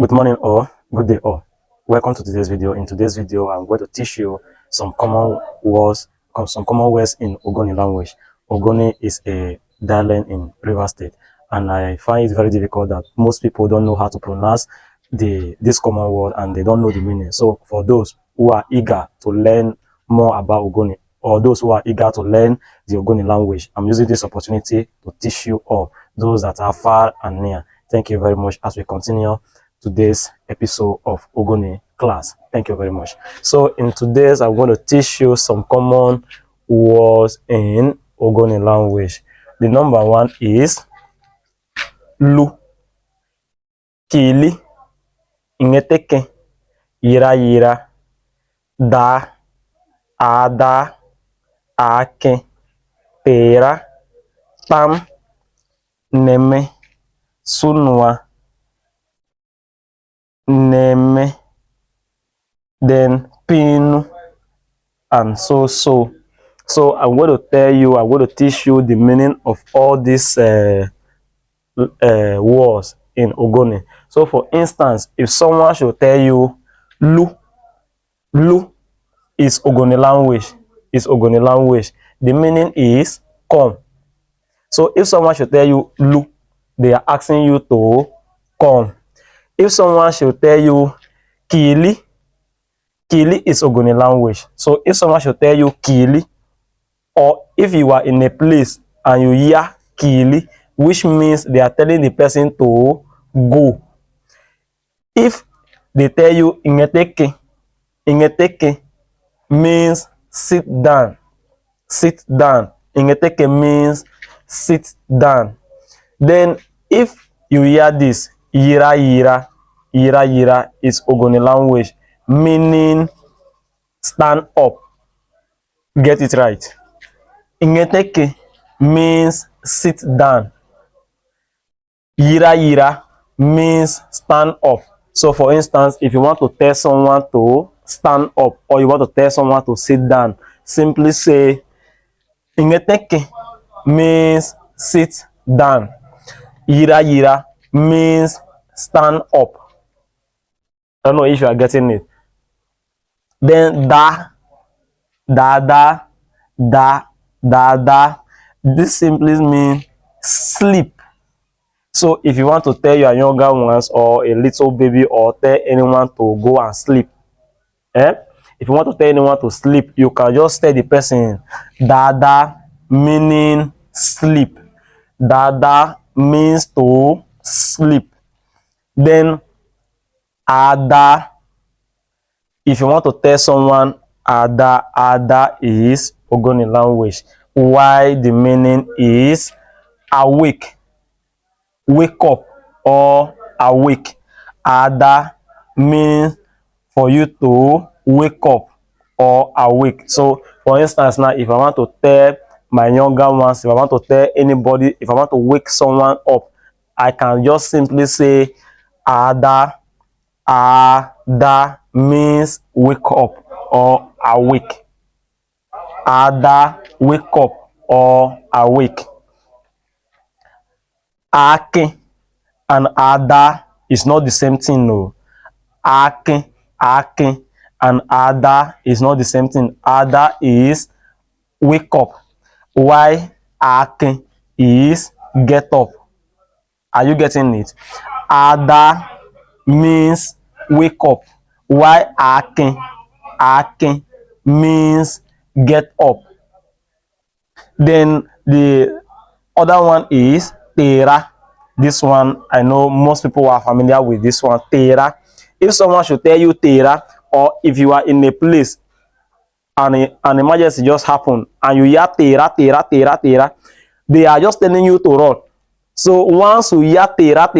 Good morning or good day all. Welcome to today's video. In today's video, I'm going to teach you some common words in Ogoni language. Ogoni is a dialect in Rivers State, and I find it very difficult that most people don't know how to pronounce this common word and they don't know the meaning. So for those who are eager to learn more about Ogoni, or those who are eager to learn the Ogoni language, I'm using this opportunity to teach you all, those that are far and near. Thank you very much as we continue today's episode of Ogoni class. Thank you very much. So in today's, I'm going to teach you some common words in Ogoni language. The number one is lu, kili, ingeteke, yira yira, da, ada, ake, tera, tam, neme, sunwa, neme, then pinu, and so. So I'm going to teach you the meaning of all these words in Ogoni. So for instance, if someone should tell you lu is Ogoni language, the meaning is come. So if someone should tell you lu, they are asking you to come. If someone should tell you kili is Ogoni language. So if someone should tell you kili, or if you are in a place and you hear kili, which means they are telling the person to go. If they tell you ingeteke means sit down. Ingeteke means sit down. Then if you hear this yira yira is Ogoni language, meaning stand up. Get it right. Ingeteke means sit down. Yira means stand up. So for instance, if you want to tell someone to stand up, or you want to tell someone to sit down, simply say ingeteke means sit down. Yira means stand up. I don't know if you are getting it. Then da, this simply means sleep. So if you want to tell your younger ones or a little baby or tell anyone to go and sleep, if you want to tell anyone to sleep, you can just tell the person dada, meaning sleep. Dada means to sleep. Then ada, if you want to tell someone ada is Ogoni language. Why the meaning is awake, wake up, or awake. Ada means for you to wake up or awake. So for instance, now if I want to tell my younger ones, if I want to tell anybody, if I want to wake someone up, I can just simply say ada means wake up or awake. Ada, wake up or awake. Ake and ada is not the same thing, no. Ake and ada is not the same thing. Ada is wake up, while ake is get up. Are you getting it? Ada means wake up, while ake means get up. Then the other one is tera. This one, I know most people are familiar with this one, tera. If someone should tell you tera, or if you are in a place and an emergency just happened and you hear tera, they are just telling you to run. So once you hear tera,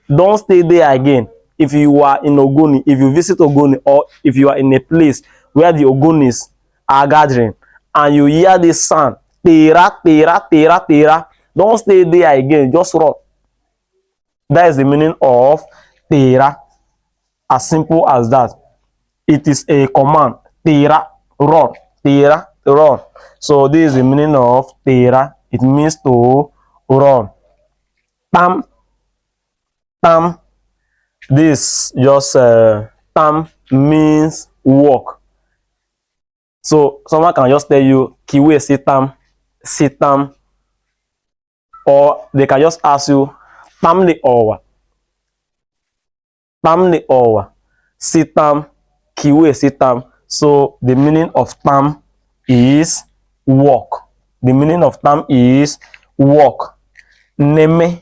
don't stay there again. If you are in Ogoni, if you visit Ogoni, or if you are in a place where the Ogonis are gathering and you hear this sound tera, don't stay there again, just run. That is the meaning of tera. As simple as that. It is a command. Tera, run. Tera, run. So this is the meaning of tera. It means to run. Tam This just tam means work. So someone can just tell you kiwe sitam, or they can just ask you tamli owa, sitam, kiwe sitam. So the meaning of tam is work. The meaning of tam is work. Neme,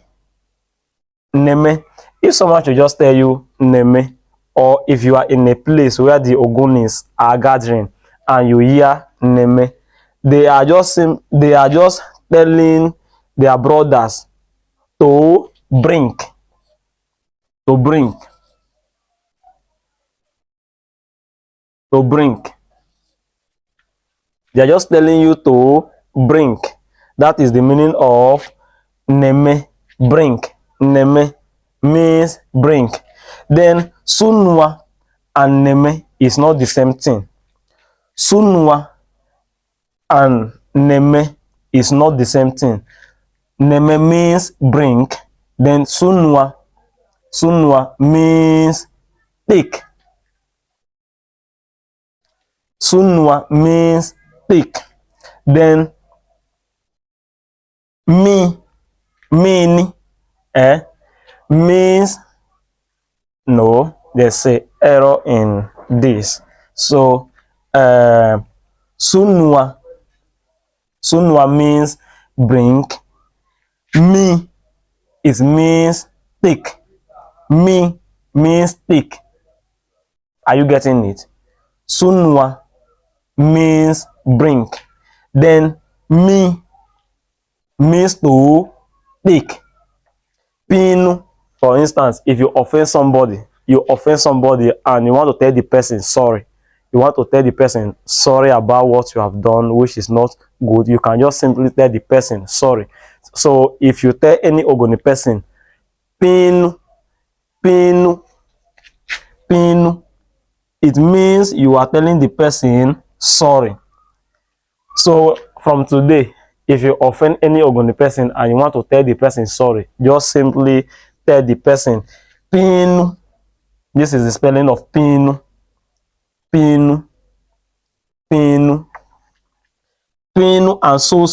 neme. If someone should just tell you neme, or if you are in a place where the Ogonis are gathering and you hear neme, they are just telling their brothers to bring, to bring, to bring. They are just telling you to bring. That is the meaning of neme, bring. Neme means bring. Then sunwa and neme is not the same thing. Sunwa and neme is not the same thing. Neme means bring, then sunwa means take. Sunwa means take. Then mean, means, no, there's a error in this. So sunwa means bring. Me is means take. Me means take. Are you getting it? Sunwa means bring. Then me means to take. Pinu, for instance, if you offend somebody and you want to tell the person sorry. You want to tell the person sorry about what you have done, which is not good. You can just simply tell the person sorry. So if you tell any Ogoni person, pinu, pinu, pinu, it means you are telling the person sorry. So from today, if you offend any Ogoni person and you want to tell the person sorry, just simply tell the person pinu. This is the spelling of pinu. Pinu, pinu. Pinu and so,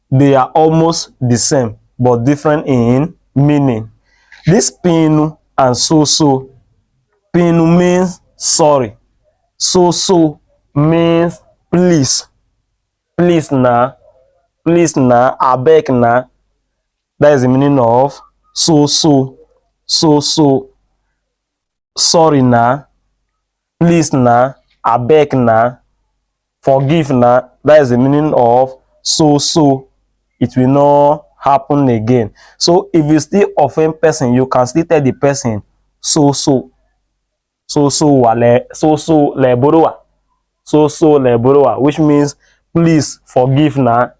they are almost the same but different in meaning. This pinu and so, pinu means sorry. So means please. Please na, abeg na. That is the meaning of so. Sorry na, please na, abeg na, forgive na. That is the meaning of so. It will not happen again. So if you still offend person, you can still tell the person so leborowa, which means please forgive na,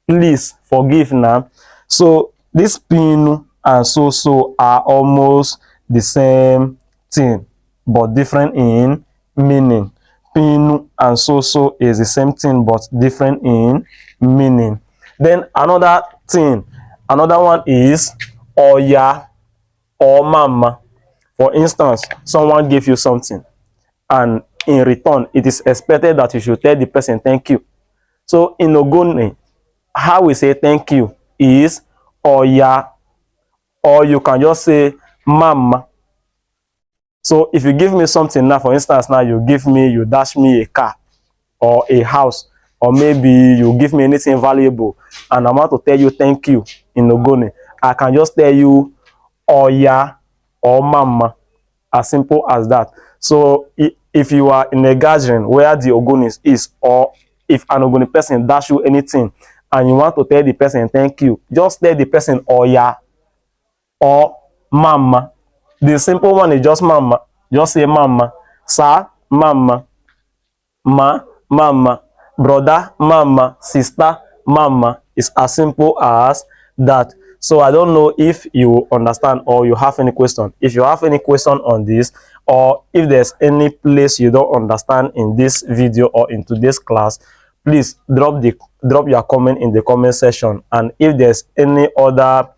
please forgive na. So this pinu and so are almost the same thing but different in meaning. Pinu and so is the same thing but different in meaning. Then another one is oya or mama. For instance, someone gave you something and in return it is expected that you should tell the person thank you. So in Ogoni, how we say thank you is oya, or you can just say mama. So if you give me something now, for instance, now you dash me a car or a house, or maybe you give me anything valuable and I want to tell you thank you in Ogoni, I can just tell you oya or mama, as simple as that. So if you are in a gathering where the Ogonis is, or if an Ogoni person dash you anything and you want to tell the person thank you, just tell the person oya or mama. The simple one is just mama. Just say mama. Sir, mama. Ma, mama. Brother, mama. Sister, mama. It's as simple as that. So I don't know if you understand or you have any question. If you have any question on this, or if there's any place you don't understand in this video or in today's class, please drop your comment in the comment section. And if there's any other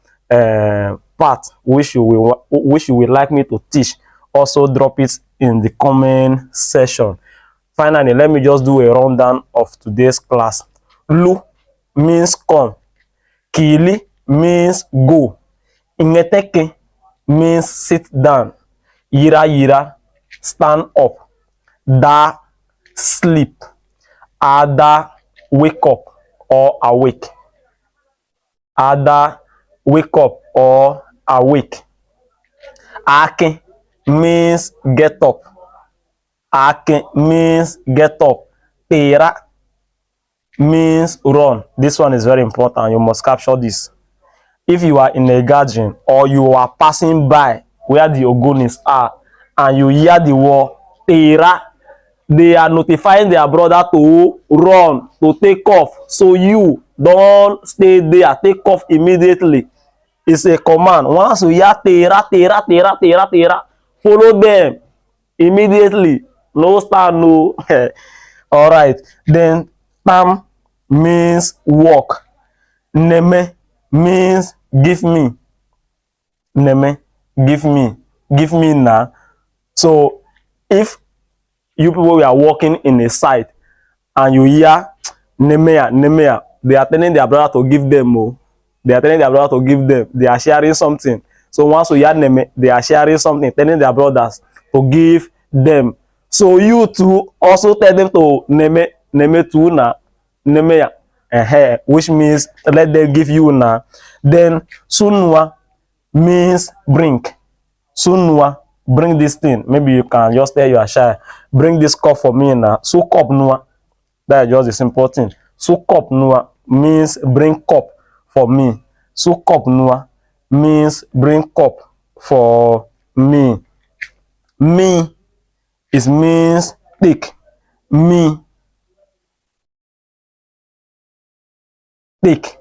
part which you will like me to teach, also drop it in the comment section. Finally, let me just do a rundown of today's class. Lu means come. Kili means go. Ingeteke means sit down. Yira yira, stand up. Da, sleep. Ada, wake up or awake. Ada, wake up or awake. Ake means get up. Ake means get up. Tera means run. This one is very important. You must capture this. If you are in a gathering or you are passing by where the Ogonis are and you hear the word Tera, they are notifying their brother to run, to take off. So you don't stay there, take off immediately. It's a command. Once you hear Tera, Tera, Tera, Tera, Tera, follow them immediately. No start, no. All right. Then Tam means walk. Neme means give me. Neme, give me. Give me now. So if you people were walking in a site and you hear Nemea, Nemea, they are telling their brother to give them more. They are telling their brother to give them. They are sharing something. So once you hear Neme, they are sharing something, telling their brothers to give them. So you too also tell them to Neme, Neme too na, Nemea, which means let them give you now. Then Sunwa means bring. Sunwa, bring this thing. Maybe you can just tell your child, bring this cup for me now. So cup nua. That is just a simple thing. So cup nua means bring cup for me. So cup nua means bring cup for me. Me is means take. Me. Take.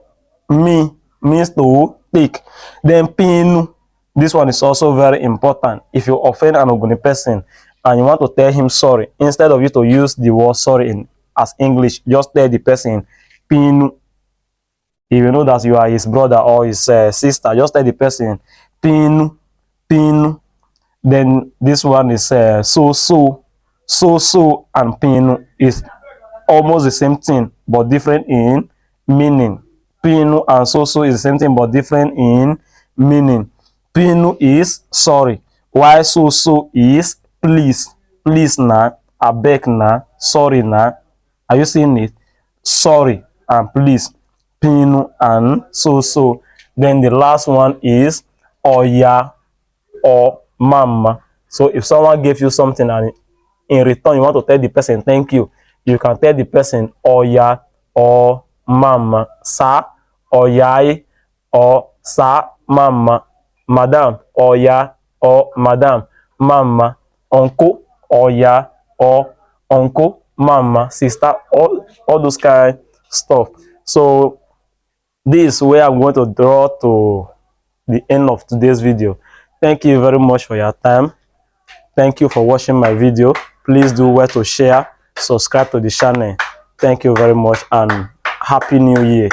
Me means to take. Then pinu. This one is also very important. If you offend an Ogoni person and you want to tell him sorry, instead of you to use the word sorry as English, just tell the person pinu. If you know that you are his brother or his sister, just tell the person pinu, pinu. Then this one is so, and pinu is almost the same thing but different in meaning. Pinu and so is the same thing but different in meaning. Pinu is sorry, while so is please. Please na, abeg na, sorry na. Are you seeing it? Sorry and please. Pinu and so. Then the last one is oya or mama. So if someone gave you something and in return you want to tell the person thank you, you can tell the person oya or mama. Sa, oyai or sa, mama. Madam, oya or madam. Mama, uncle, oya or uncle. Mama, sister, all those kind stuff. So this is where I'm going to draw to the end of today's video. Thank you very much for your time. Thank you for watching my video. Please do well to share, subscribe to the channel. Thank you very much and Happy New Year.